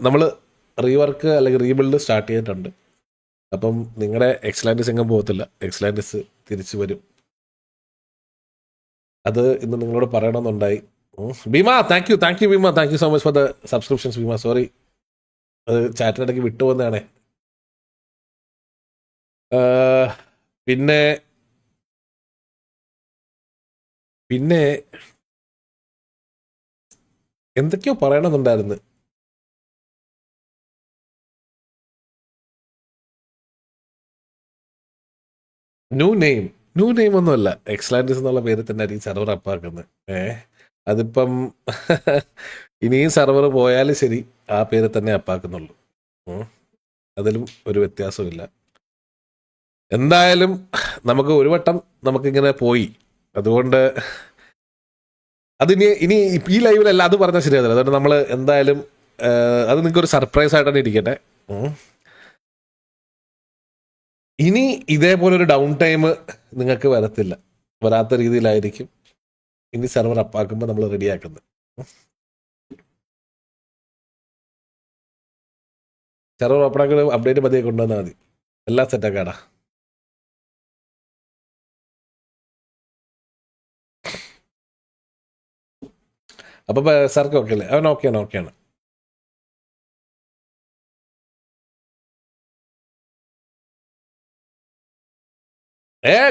നമ്മൾ റീവർക്ക് അല്ലെങ്കിൽ റീബിൽഡ് സ്റ്റാർട്ട് ചെയ്തിട്ടുണ്ട്. അപ്പം നിങ്ങളുടെ എക്സലാൻഡിസ് എങ്ങും പോകത്തില്ല. എക്സലാൻഡിസ് തിരിച്ചു വരും. അത് ഇന്ന് നിങ്ങളോട് പറയണമെന്നുണ്ടായി. Bhima, thank you Bhima, thank you so much for the subscriptions Bhima. Sorry, അത് ചാറ്റിനിടയ്ക്ക് വിട്ടുപോകുന്നതാണേ. പിന്നെ പിന്നെ എന്തൊക്കെയോ പറയണമെന്നുണ്ടായിരുന്നു. ന്യൂ നെയിം ഒന്നുമല്ല. എക്സലാൻഡിസ് എന്നുള്ള പേര് തന്നെ ആയിരിക്കും സെർവർ അപ്പാക്കുന്നത്. അതിപ്പം ഇനിയും സെർവർ പോയാലും ശരി ആ പേര് തന്നെ അപ്പാക്കുന്നുള്ളൂ. അതിലും ഒരു വ്യത്യാസമില്ല. എന്തായാലും നമുക്ക് ഒരു വട്ടം നമുക്കിങ്ങനെ പോയി. അതുകൊണ്ട് അതിനി ഈ ലൈവിലല്ല അത് പറഞ്ഞാൽ ശരിയാവില്ല. അതുകൊണ്ട് നമ്മൾ എന്തായാലും അത് നിങ്ങൾക്കൊരു സർപ്രൈസ് ആയിട്ട് തന്നെ ഇരിക്കട്ടെ. ഇനി ഇതേപോലൊരു ഡൗൺ ടൈം നിങ്ങൾക്ക് വരാത്ത രീതിയിലായിരിക്കും ഇനി സെർവർ അപ്പാക്കുമ്പോൾ നമ്മൾ റെഡിയാക്കുന്നത്. സെർവർ ഓപ്പണാക്കുന്ന അപ്ഡേറ്റ് പതിയെ കൊണ്ടുവന്നാൽ മതി. എല്ലാം സെറ്റാക്കാടാ. അപ്പം സാർക്ക് ഓക്കെ അല്ലേ? അവൻ ഓക്കെയാണ്.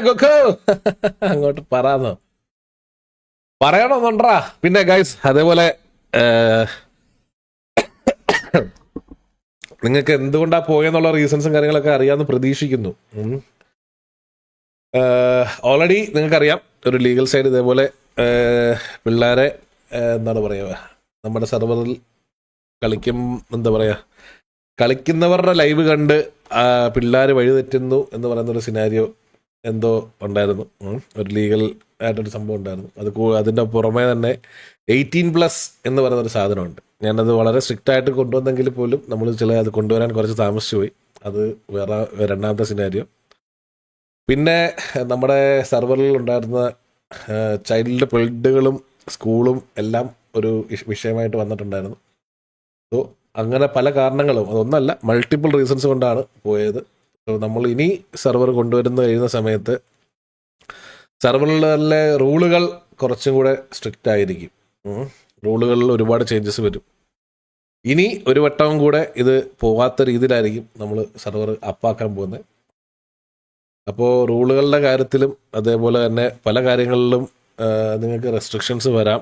ഗോഖു അങ്ങോട്ട് പറയാന്നോ? പറയണമെന്നുണ്ടാ. പിന്നെ ഗൈസ്, അതേപോലെ നിങ്ങൾക്ക് എന്തുകൊണ്ടാ പോയെന്നുള്ള റീസൺസും കാര്യങ്ങളൊക്കെ അറിയാമെന്ന് പ്രതീക്ഷിക്കുന്നു. ഓൾറെഡി നിങ്ങൾക്കറിയാം ഒരു ലീഗൽ സൈഡ് ഇതേപോലെ പിള്ളേരെ എന്താണ് പറയുക, നമ്മുടെ സെർവറിൽ കളിക്കുന്നവരുടെ ലൈവ് കണ്ട് പിള്ളേർ വഴിതെറ്റുന്നു എന്ന് പറയുന്നൊരു സിനാരിയോ എന്തോ ഉണ്ടായിരുന്നു. ഒരു ലീഗൽ ആയിട്ടൊരു സംഭവം ഉണ്ടായിരുന്നു. അതിൻ്റെ പുറമേ തന്നെ 18+ എന്ന് പറയുന്നൊരു സാധനമുണ്ട്. ഞാനത് വളരെ സ്ട്രിക്റ്റ് ആയിട്ട് കൊണ്ടുവന്നെങ്കിൽ പോലും നമ്മൾ അത് കൊണ്ടുവരാൻ കുറച്ച് താമസിച്ചു പോയി. അത് വേറെ രണ്ടാമത്തെ സിനാരിയോ. പിന്നെ നമ്മുടെ സെർവറിൽ ഉണ്ടായിരുന്ന ചൈൽഡ് പെൽഡുകളും സ്കൂളും എല്ലാം ഒരു വിഷയമായിട്ട് വന്നിട്ടുണ്ടായിരുന്നു. സോ അങ്ങനെ പല കാരണങ്ങളും, അതൊന്നല്ല മൾട്ടിപ്പിൾ റീസൺസ് കൊണ്ടാണ് പോയത്. സോ നമ്മൾ ഇനി സെർവർ കഴിയുന്ന സമയത്ത് സെർവറിലെ റൂളുകൾ കുറച്ചും കൂടെ സ്ട്രിക്റ്റ് ആയിരിക്കും. റൂളുകളിൽ ഒരുപാട് ചേഞ്ചസ് വരും. ഇനി ഒരു വട്ടവും കൂടെ ഇത് പോവാത്ത രീതിയിലായിരിക്കും നമ്മൾ സെർവർ അപ്പാക്കാൻ പോകുന്നത്. അപ്പോൾ റൂളുകളുടെ കാര്യത്തിലും അതേപോലെ തന്നെ പല കാര്യങ്ങളിലും നിങ്ങൾക്ക് റെസ്ട്രിക്ഷൻസ് വരാം.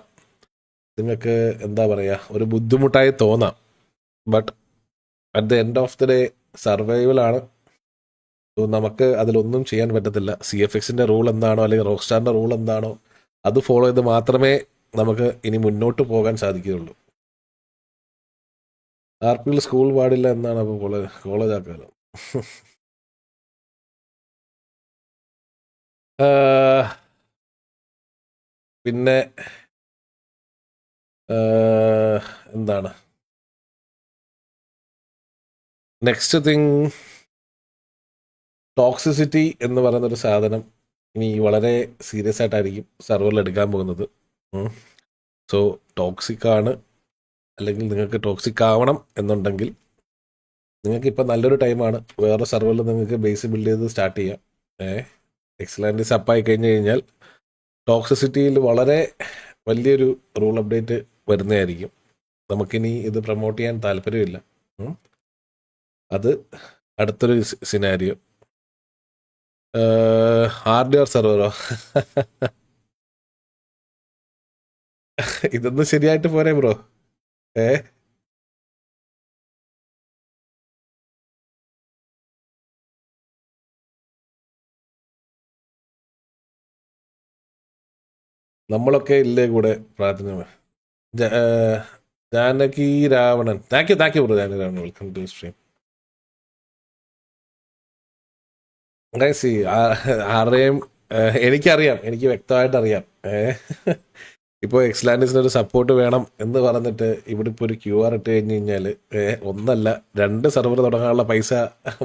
നിങ്ങൾക്ക് എന്താ പറയുക, ഒരു ബുദ്ധിമുട്ടായി തോന്നാം. But at the end of the day സർവൈവലാണ്. നമുക്ക് അതിലൊന്നും ചെയ്യാൻ പറ്റത്തില്ല. CFXന്റെ റൂൾ എന്താണോ അല്ലെങ്കിൽ റോക്സ്റ്റാറിൻ്റെ റൂൾ എന്താണോ അത് ഫോളോ ചെയ്ത് മാത്രമേ നമുക്ക് ഇനി മുന്നോട്ട് പോകാൻ സാധിക്കുകയുള്ളൂ. RPL സ്കൂൾ പാടില്ല എന്നാണ് അപ്പോൾ കോളേജ് ആക്കാലോ. പിന്നെ എന്താണ് നെക്സ്റ്റ് തിങ്, ടോക്സിസിറ്റി എന്ന് പറയുന്നൊരു സാധനം ഇനി വളരെ സീരിയസ് ആയിട്ടായിരിക്കും സെർവറിൽ എടുക്കാൻ പോകുന്നത്. സോ ടോക്സിക്കാണ് അല്ലെങ്കിൽ നിങ്ങൾക്ക് ടോക്സിക് ആവണം എന്നുണ്ടെങ്കിൽ നിങ്ങൾക്ക് ഇപ്പം നല്ലൊരു ടൈമാണ്. വേറെ സെർവറിൽ നിങ്ങൾക്ക് ബേസ് ബിൽഡ് ചെയ്ത് സ്റ്റാർട്ട് ചെയ്യാം. എക്സലൻസ് അപ്പായി കഴിഞ്ഞ് കഴിഞ്ഞാൽ ടോക്സിസിറ്റിയിൽ വളരെ വലിയൊരു റൂൾ അപ്ഡേറ്റ് വരുന്നതായിരിക്കും. നമുക്കിനി ഇത് പ്രൊമോട്ട് ചെയ്യാൻ താല്പര്യമില്ല. അത് അടുത്തൊരു സിനാരിയോ. RDR സെർവറോ ഇതൊന്നും ശരിയായിട്ട് പോരെ ബ്രോ? നമ്മളൊക്കെ ഇല്ലേ കൂടെ പ്രാർത്ഥന. Janaki Ravanan, thank you bro. Janaki Ravanan, welcome to stream. ആരുടെയും എനിക്കറിയാം, എനിക്ക് വ്യക്തമായിട്ട് അറിയാം. ഇപ്പോൾ എക്സ്ലാൻഡിസിന് ഒരു സപ്പോർട്ട് വേണം എന്ന് പറഞ്ഞിട്ട് ഇവിടെ ഇപ്പോൾ ഒരു QR ഇട്ട് കഴിഞ്ഞ് കഴിഞ്ഞാൽ ഒന്നല്ല 2 സെർവർ തുടങ്ങാനുള്ള പൈസ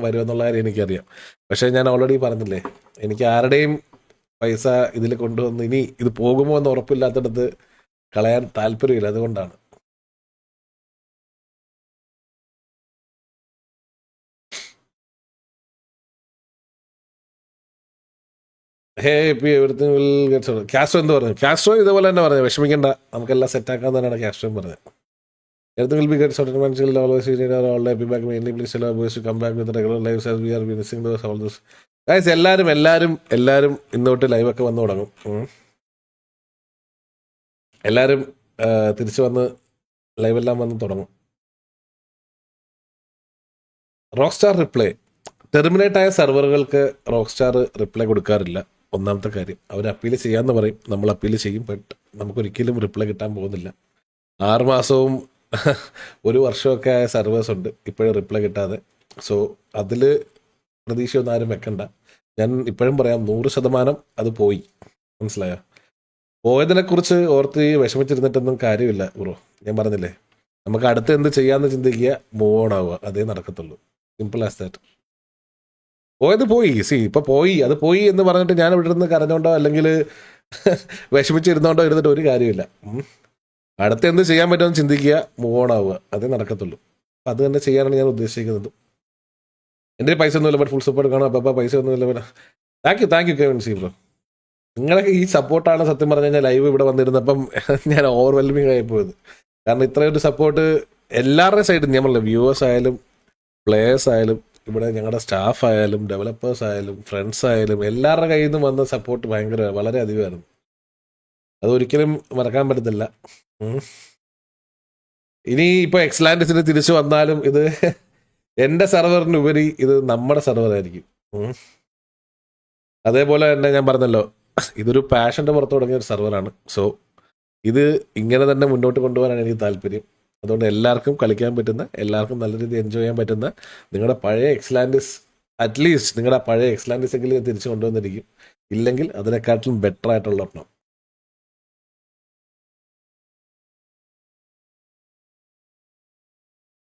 വരുമെന്നുള്ള കാര്യം എനിക്കറിയാം. പക്ഷേ ഞാൻ ഓൾറെഡി പറഞ്ഞില്ലേ, എനിക്ക് ആരുടെയും പൈസ ഇതിൽ കൊണ്ടുവന്ന് ഇനി ഇത് പോകുമോ എന്ന് ഉറപ്പില്ലാത്തടത്ത് കളയാൻ താല്പര്യമില്ല. അതുകൊണ്ടാണ്. Everything will get solve. Castro എന്ത് പറഞ്ഞു? കാസ്ട്രോ ഇതുപോലെ തന്നെ പറഞ്ഞു, വിഷമിക്കേണ്ട, നമുക്കെല്ലാം സെറ്റാക്കാൻ തന്നെയാണ് കാസ്ട്രോയും പറഞ്ഞത്. Everything will be get solve. മനസ്സിൽ always all happy back. Mainly please tell boys to come back with regular lives as we are missing those all this guys. എല്ലാവരും ഇന്നോട്ട് ലൈവൊക്കെ വന്ന് തുടങ്ങും. എല്ലാവരും തിരിച്ചു വന്ന് ലൈവെല്ലാം വന്ന് തുടങ്ങും. റോക്സ്റ്റാർ റിപ്ലൈ, ടെർമിനേറ്റ് ആയ സെർവറുകൾക്ക് റോക്സ്റ്റാർ റിപ്ലൈ കൊടുക്കാറില്ല. ഒന്നാമത്തെ കാര്യം, അവർ അപ്പീൽ ചെയ്യാമെന്ന് പറയും, നമ്മൾ അപ്പീൽ ചെയ്യും. ബട്ട് നമുക്കൊരിക്കലും റിപ്ലൈ കിട്ടാൻ പോകുന്നില്ല. 6 മാസവും 1 വർഷമൊക്കെ ആയ സെർവേഴ്സ് ഉണ്ട് ഇപ്പോഴും റിപ്ലൈ കിട്ടാതെ. സോ അതിൽ പ്രതീക്ഷയൊന്നും ആരും വെക്കണ്ട. ഞാൻ ഇപ്പോഴും പറയാം, 100% അത് പോയി. മനസ്സിലായോ? പോയതിനെക്കുറിച്ച് ഓർത്ത് വിഷമിച്ചിരുന്നിട്ടൊന്നും കാര്യമില്ല ബ്രോ. ഞാൻ പറഞ്ഞില്ലേ, നമുക്ക് അടുത്ത് എന്ത് ചെയ്യാമെന്ന് ചിന്തിക്കുക, മൂവ് ഓൺ ആവുക, അതേ നടക്കത്തുള്ളൂ. Simple as that. പോയത് പോയി. ഇപ്പോൾ പോയി, അത് പോയി എന്ന് പറഞ്ഞിട്ട് ഞാൻ ഇവിടെ ഇരുന്ന് കരഞ്ഞോണ്ടോ അല്ലെങ്കിൽ വിഷമിച്ചിരുന്നോണ്ടോ ഇരുന്നിട്ട് ഒരു കാര്യമില്ല. അടുത്ത് എന്ത് ചെയ്യാൻ പറ്റുമെന്ന് ചിന്തിക്കുക, മൂവ് ഓൺ ആവുക, അതേ നടക്കത്തുള്ളൂ. അത് തന്നെ ചെയ്യാനാണ് ഞാൻ ഉദ്ദേശിക്കുന്നത്. എൻ്റെ പൈസ ഒന്നുമില്ല, ബട്ട് ഫുൾ സപ്പോർട്ട് കാണാം. അപ്പം പൈസ ഒന്നുമില്ല. Thank you Kevin C bro. നിങ്ങളൊക്കെ ഈ സപ്പോർട്ടാണ് സത്യം പറഞ്ഞു കഴിഞ്ഞാൽ ലൈവ് ഇവിടെ വന്നിരുന്നപ്പം ഞാൻ ഓവർവെൽമിങ് ആയിപ്പോയത്. കാരണം ഇത്രയൊരു സപ്പോർട്ട് എല്ലാവരുടെയും സൈഡിൽ ഞാൻ പറഞ്ഞില്ല, വ്യൂവേഴ്സ് ആയാലും പ്ലേയേഴ്സ് ആയാലും ഇവിടെ ഞങ്ങളുടെ സ്റ്റാഫ് ആയാലും ഡെവലപ്പേഴ്സ് ആയാലും ഫ്രണ്ട്സ് ആയാലും എല്ലാവരുടെ കയ്യിൽ നിന്നും വന്ന സപ്പോർട്ട് വളരെ അധികമായിരുന്നു. അതൊരിക്കലും മറക്കാൻ പറ്റത്തില്ല. ഇനി ഇപ്പോൾ എക്സ്ലാൻഡിസിന് തിരിച്ചു വന്നാലും ഇത് എൻ്റെ സെർവറിനുപരി ഇത് നമ്മുടെ സെർവറായിരിക്കും. അതേപോലെ തന്നെ ഞാൻ പറഞ്ഞല്ലോ, ഇതൊരു പാഷൻ്റെ പുറത്ത് തുടങ്ങിയ ഒരു സെർവറാണ്. സോ ഇത് ഇങ്ങനെ തന്നെ മുന്നോട്ട് കൊണ്ടുപോകാനാണ് എനിക്ക് താല്പര്യം. അതുകൊണ്ട് എല്ലാവർക്കും കളിക്കാൻ പറ്റുന്ന, എല്ലാവർക്കും നല്ല രീതിയിൽ എൻജോയ് ചെയ്യാൻ പറ്റുന്ന നിങ്ങളുടെ പഴയ എക്സ്ലാൻഡിസ്, അറ്റ്ലീസ്റ്റ് നിങ്ങളുടെ പഴയ എക്സ്ലാൻഡിസ് എങ്കിലും തിരിച്ചു കൊണ്ടുവന്നിരിക്കും. ഇല്ലെങ്കിൽ അതിനെക്കാട്ടിലും ബെറ്റർ ആയിട്ടുള്ള ഒരെണ്ണം.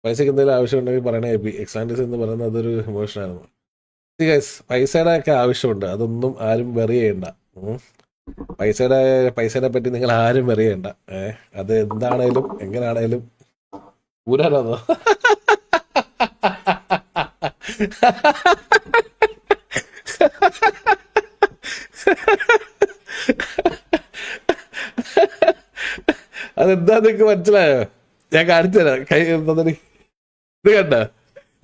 പൈസയ്ക്ക് എന്തെങ്കിലും ആവശ്യമുണ്ടെങ്കിൽ പറയണേ. എക്സ്ലാൻഡിസ് എന്ന് പറയുന്നത് അതൊരു ഇമോഷനായിരുന്നു. പൈസയുടെ ഒക്കെ ആവശ്യമുണ്ട്, അതൊന്നും ആരും വെറി ചെയ്യണ്ട. പൈസേനെ പറ്റി നിങ്ങൾ ആരും വെറി ചെയ്യണ്ട. അത് എന്താണേലും എങ്ങനെയാണേലും ഊരാനോ അതെന്താ നിങ്ങക്ക് മനസ്സിലായോ? ഞാൻ കാണിച്ചു തരാം. കൈ എന്താ ഇത് കണ്ട,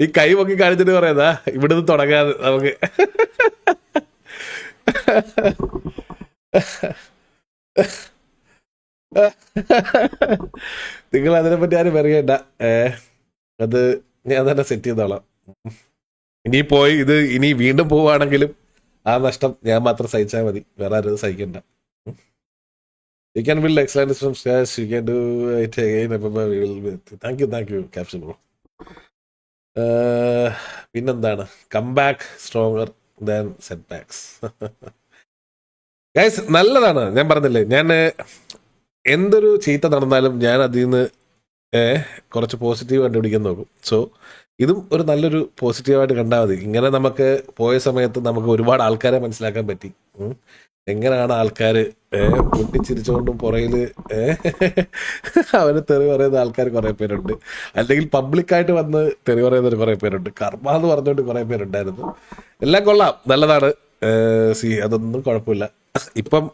ഈ കൈ പൊക്കി കാണിച്ചിട്ട് പറയാതാ ഇവിടുന്ന് തുടങ്ങാതെ നമുക്ക്. നിങ്ങൾ അതിനെ പറ്റി ആരും പറയണ്ട. അത് ഞാൻ തന്നെ സെറ്റ് ചെയ്തോളാം. ഇനി പോയി ഇത് ഇനി വീണ്ടും പോവുകയാണെങ്കിലും ആ നഷ്ടം ഞാൻ മാത്രം സഹിച്ചാൽ മതി, വേറെ ആരും സഹിക്കണ്ട. You can build excellent from scratch. You can do it again. We will. Thank you, Caption Bro. പിന്നെന്താണ്, come back stronger than setbacks. Guys നല്ലതാണ്. ഞാൻ പറഞ്ഞില്ലേ, ഞാൻ എന്തൊരു ചീത്ത നടന്നാലും ഞാൻ അതിൽ നിന്ന് കുറച്ച് പോസിറ്റീവ് കണ്ടുപിടിക്കാൻ നോക്കും. സോ ഇതും ഒരു നല്ലൊരു പോസിറ്റീവായിട്ട് കണ്ടാൽ മതി. ഇങ്ങനെ നമുക്ക് പോയ സമയത്ത് നമുക്ക് ഒരുപാട് ആൾക്കാരെ മനസ്സിലാക്കാൻ പറ്റി. എങ്ങനെയാണ് ആൾക്കാർ പൊട്ടിച്ചിരിച്ചുകൊണ്ടും പുറയിൽ അവന് തെറി പറയുന്ന ആൾക്കാർ കുറേ പേരുണ്ട്, അല്ലെങ്കിൽ പബ്ലിക്കായിട്ട് വന്ന് തെറി പറയുന്നവർ കുറേ പേരുണ്ട്, കർമ്മ എന്ന് പറഞ്ഞുകൊണ്ട് കുറേ പേരുണ്ടായിരുന്നു. എല്ലാം കൊള്ളാം, നല്ലതാണ്. അതൊന്നും കുഴപ്പമില്ല. ഇപ്പം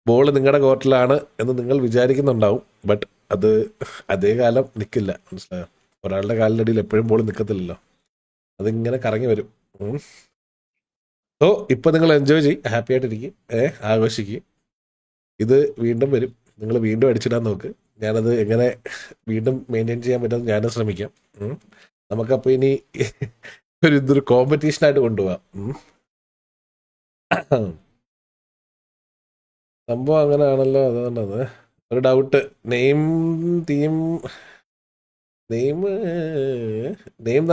ബോൾ നിങ്ങളുടെ കോർട്ടിലാണ് എന്ന് നിങ്ങൾ വിചാരിക്കുന്നുണ്ടാവും, ബട്ട് അത് അതേ കാലം നിൽക്കില്ല. മനസ്സിലായോ? ഒരാളുടെ കാലിനടിയിൽ എപ്പോഴും ബോൾ നിൽക്കത്തില്ലല്ലോ, അതിങ്ങനെ കറങ്ങി വരും. സോ ഇപ്പം നിങ്ങൾ എൻജോയ് ചെയ്യും, ഹാപ്പി ആയിട്ടിരിക്കും, ആഘോഷിക്കും. ഇത് വീണ്ടും വരും, നിങ്ങൾ വീണ്ടും അടിച്ചിടാൻ നോക്ക്. ഞാനത് എങ്ങനെ വീണ്ടും മെയിൻറ്റെയിൻ ചെയ്യാൻ പറ്റുമെന്ന് ഞാനും ശ്രമിക്കാം. നമുക്കപ്പോൾ ഇനി ഇതൊരു കോമ്പറ്റീഷനായിട്ട് കൊണ്ടുപോകാം. സംഭവം അങ്ങനെയാണല്ലോ. അതുകൊണ്ടത് ഒരു ഡൗട്ട്. നെയിം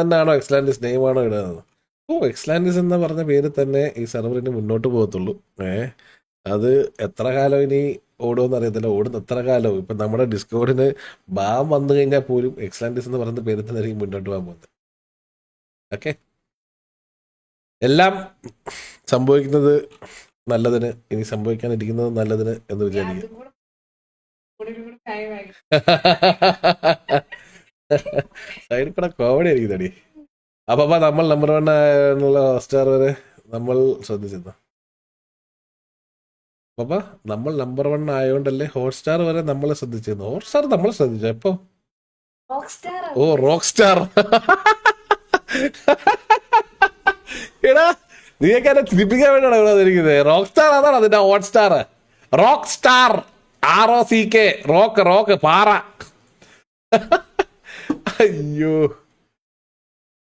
തന്നെയാണോ എക്സ്ലാൻഡിസ് നെയിമാണോ ഇടുന്നത്? എക്സ്ലാൻഡിസ് എന്ന് പറഞ്ഞ പേര് തന്നെ ഈ സെർവറിന് മുന്നോട്ട് പോകത്തുള്ളൂ. അത് എത്ര കാലം ഇനി ഓടുമെന്ന് അറിയത്തില്ല. ഓടുന്ന എത്ര കാലവും ഇപ്പം നമ്മുടെ ഡിസ്കോഡിന് ബാം വന്നു കഴിഞ്ഞാൽ പോലും എക്സ്ലാൻഡിസ് എന്ന് പറയുന്ന പേര് തന്നെ ആയിരിക്കും മുന്നോട്ട് പോകാൻ പോകുന്നത്. ഓക്കെ, എല്ലാം സംഭവിക്കുന്നത് നല്ലതിന്, ഇനി സംഭവിക്കാനിരിക്കുന്നത് നല്ലതിന് എന്ന് വിചാരിക്കുക. സൈഡിൽ കൂടെ കോമഡി ആയിരിക്കും തടി. അപ്പൊ നമ്മൾ നമ്പർ 1 എന്നുള്ള ഹോട്ട്സ്റ്റാർ വരെ നമ്മൾ ശ്രദ്ധിച്ചിരുന്നു. അപ്പൊ നമ്മൾ നമ്പർ 1 ആയതുകൊണ്ടല്ലേ ഹോട്ട്സ്റ്റാർ വരെ നമ്മളെ ശ്രദ്ധിച്ചിരുന്നു. ഹോട്ട്സ്റ്റാർ നമ്മളെ ശ്രദ്ധിച്ചു എപ്പോ? ഓ റോക്ക് സ്റ്റാർ. എടാ നീയൊക്കെ എന്നെ ചിരിപ്പിക്കാൻ വേണ്ടിയാണ് ഇവിടെ വന്നിരിക്കുന്നത്. റോക്ക് സ്റ്റാർ അതാണ് അതിന്റെ Hotstar. Rock star, ROCK, rock പാറ. അയ്യോ.